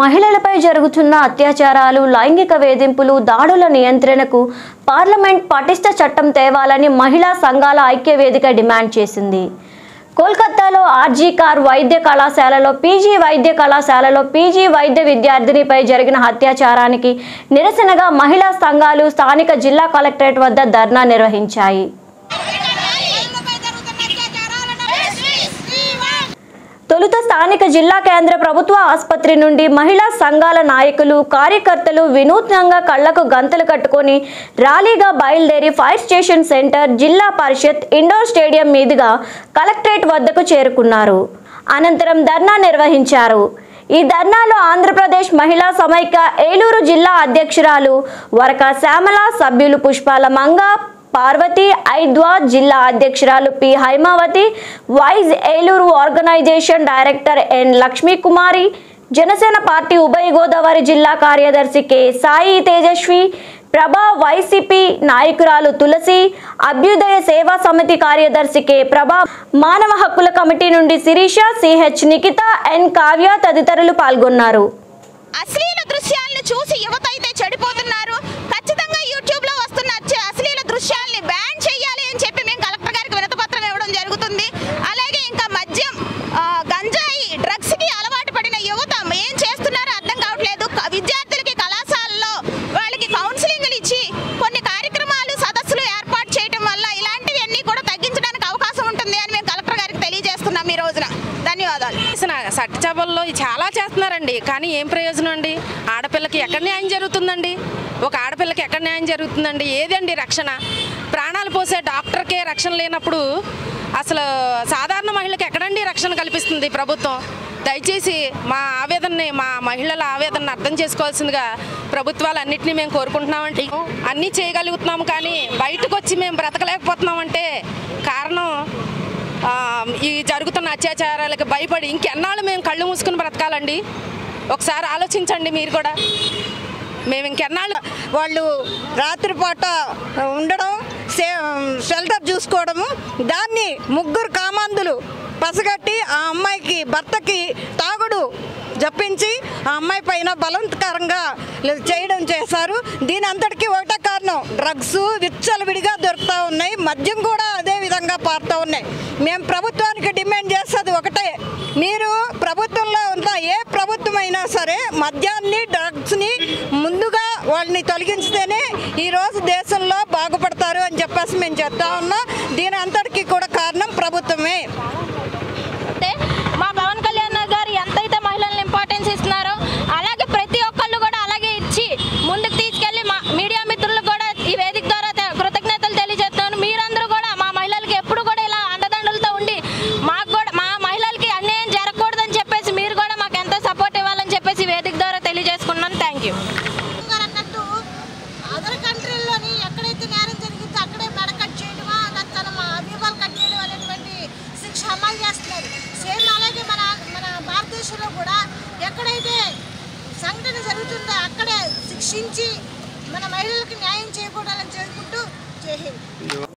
మహిళలపై జరుగుతున్న అత్యాచారాలు, లైంగిక వేధింపులు, దాడుల నియంత్రణకు పార్లమెంట్ పటిష్ట చట్టం తేవాలని మహిళా సంఘాల ఐక్య వేదిక డిమాండ్ చేసింది. కోల్కతాలో ఆర్జీ కార్ వైద్య కళాశాలలో పీజీ వైద్య విద్యార్థినిపై జరిగిన అత్యాచారానికి నిరసనగా మహిళా సంఘాలు స్థానిక జిల్లా కలెక్టరేట్ వద్ద ధర్నా నిర్వహించాయి. తొలుత స్థానిక జిల్లా కేంద్ర ప్రభుత్వ ఆసుపత్రి నుండి మహిళా సంఘాల నాయకులు, కార్యకర్తలు వినూత్నంగా కళ్లకు గంతలు కట్టుకొని ర్యాలీగా బయలుదేరి ఫైర్ స్టేషన్ సెంటర్, జిల్లా పరిషత్ ఇండోర్ స్టేడియం మీదుగా కలెక్టరేట్ వద్దకు చేరుకున్నారు. అనంతరం ధర్నా నిర్వహించారు. ఈ ధర్నాలో ఆంధ్రప్రదేశ్ మహిళా సమైక్య ఏలూరు జిల్లా అధ్యక్షురాలు వరక శ్యామల, సభ్యులు పుష్పాల మంగ, పార్వతి, ఐద్వా, జిల్లా అధ్యక్షురాలు P Haimavati, wise Eluru organization director N Lakshmi Kumari, Janasena party ఉభయ గోదావరి జిల్లా కార్యదర్శి కె సాయి తేజస్వి, ప్రభా, వైసీపీ నాయకురాలు తులసి, అభ్యుదయ సేవా సమితి కార్యదర్శి కె ప్రభా, మానవ హక్కుల కమిటీ నుండి శిరీష, సిహెచ్ నిఖిత, ఎన్ కావ్య తదితరులు పాల్గొన్నారు. అశ్లీల దృశ్యాలను చూసి యువత అయితే చెడిపోతున్నారు. ఖచ్చితంగా యూట్యూబ్ లో వస్తున్న అశ్లీల దృశ్యాల్ని బ్యాన్ చేయాలి అని చెప్పి మేము కలెక్టర్ గారికి వినతిపత్రం ఇవ్వడం జరుగుతుంది. అలాగే ఇంకా మద్యం, గంజాయి, డ్రగ్స్ కి అలవాటు పడిన యువత ఏం చేస్తున్నారో అర్థం కావట్లేదు. విద్యార్థులకి కళాశాలలో వాళ్ళకి కౌన్సిలింగ్లు ఇచ్చి కొన్ని కార్యక్రమాలు, సదస్సులు ఏర్పాటు చేయడం వల్ల ఇలాంటివన్నీ కూడా తగ్గించడానికి అవకాశం ఉంటుంది అని మేము కలెక్టర్ గారికి తెలియజేస్తున్నాం ఈ రోజున. ధన్యవాదాలు. సట్టిచాబల్లో చాలా చేస్తున్నారండి, కానీ ఏం ప్రయోజనం అండి? ఆడపిల్లకి ఎక్కడ న్యాయం జరుగుతుందండి? ఒక ఆడపిల్లకి ఎక్కడ న్యాయం జరుగుతుందండి? ఏదండి రక్షణ? ప్రాణాలు పోసే డాక్టర్కే రక్షణ లేనప్పుడు అసలు సాధారణ మహిళకి ఎక్కడండి రక్షణ కల్పిస్తుంది ప్రభుత్వం? దయచేసి మా మహిళల ఆవేదనను అర్థం చేసుకోవాల్సిందిగా ప్రభుత్వాలన్నింటినీ మేము కోరుకుంటున్నామండి. అన్నీ చేయగలుగుతున్నాము, కానీ బయటకు వచ్చి మేము బ్రతకలేకపోతున్నామంటే కారణం ఈ జరుగుతున్న అత్యాచారాలకు భయపడి ఇంకెన్నాళ్ళు మేము కళ్ళు మూసుకుని బ్రతకాలండి? ఒకసారి ఆలోచించండి మీరు కూడా. మేము ఇంకెన్నాళ్ళు వాళ్ళు రాత్రిపూట ఉండడం, షెల్టర్ చూసుకోవడము, దాన్ని ముగ్గురు కామాంధులు పసగట్టి ఆ అమ్మాయికి భర్తకి తాగుడు జప్పించి ఆ అమ్మాయి పైన బలవంతకరంగా చేయడం చేశారు. దీని అంతటికీ ఒకటే కారణం, డ్రగ్స్ విచ్చలవిడిగా దొరుకుతూ ఉన్నాయి, మద్యం కూడా అదే విధంగా పారుతూ ఉన్నాయి. మేము ప్రభుత్వానికి డిమాండ్ చేసేది ఒకటే, మీరు ప్రభుత్వంలో ఉన్న ఏ ప్రభుత్వం అయినా సరే మద్యాన్ని, డ్రగ్స్ని ముందుగా వాళ్ళని తొలగించితేనే ఈరోజు దేశంలో బాగుపడతారు అని చెప్పేసి మేము చెప్తా ఉన్నాం. దీని అంతటికీ కూడా కారణం ప్రభుత్వమే. మా పవన్ కళ్యాణ్ గారు ఎంతైతే మహిళలను ఇంపార్టెన్స్ ఇస్తున్నారో అలాగే ప్రతి ఒక్కళ్ళు కూడా అలాగే ఇచ్చి ముందుకు తీసుకెళ్లి మా మీడియా మిత్రులకు కూడా ఈ వేదిక ద్వారా కృతజ్ఞతలు తెలియజేస్తున్నాను. మీరందరూ కూడా మా మహిళలకి ఎప్పుడు కూడా ఇలా అండదండలతో ఉండి మాకు కూడా మా మహిళలకి అన్యాయం జరగకూడదని చెప్పేసి మీరు కూడా మాకు ఎంతో సపోర్ట్ ఇవ్వాలని చెప్పేసి వేదిక ద్వారా తెలియజేసుకున్నాను. Thank you. అన్నట్టు అదర్ కంట్రీల్లోని ఎక్కడైతే నేరం జరిగిందో అక్కడే మెడ కట్ చేయడమా, తన అభిమాలు కట్ చేయడం అనేటువంటి శిక్ష అమలు చేస్తున్నారు. సేమ్ అలాగే మన భారతదేశంలో కూడా ఎక్కడైతే సంఘటన జరుగుతుందో అక్కడే శిక్షించి మన మహిళలకు న్యాయం చేయకూడదని చేసుకుంటూ